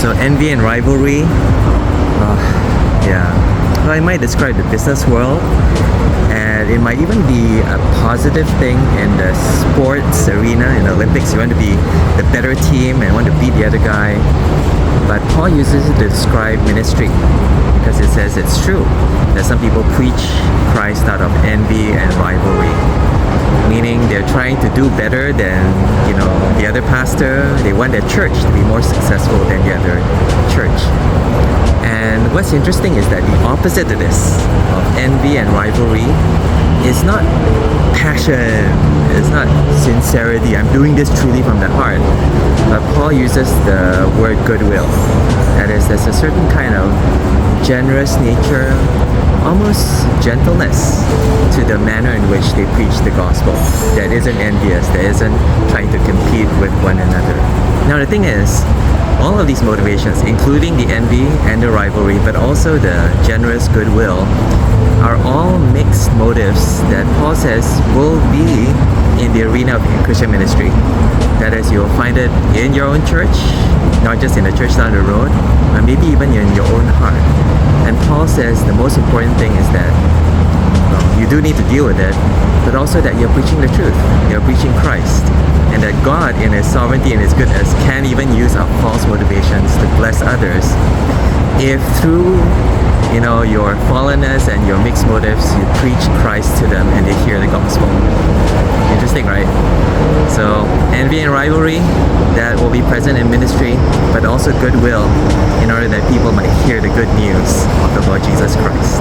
So envy and rivalry, yeah. Well, I might describe the business world, and it might even be a positive thing in the sports arena. In the Olympics, you want to be the better team and want to beat the other guy. But Paul uses it to describe ministry because it says it's true that some people preach Christ out of envy and rivalry, meaning they're trying to do better than the other pastor. They want their church to be more successful than the other church. And what's interesting is that the opposite to this, of envy and rivalry, is not passion, it's not sincerity. I'm doing this truly from the heart. But Paul uses the word goodwill. That is, there's a certain kind of generous nature, almost gentleness to the manner in which they preach the gospel that isn't envious, that isn't trying to compete with one another. Now the thing is, all of these motivations, including the envy and the rivalry, but also the generous goodwill, are all mixed motives that Paul says will be in the arena of Christian ministry. That is, you'll find it in your own church, not just in the church down the road, but maybe even in your own heart. And Paul says the most important thing is that you do need to deal with it, but also that you're preaching the truth, you're preaching Christ, and that God in His sovereignty and His goodness can even use our false motivations to bless others if through your fallenness and your mixed motives you preach Christ to them and they hear the gospel. Interesting, right? So envy and rivalry, that will be present in ministry, but also goodwill in order that people might hear the good news of the Lord Jesus Christ.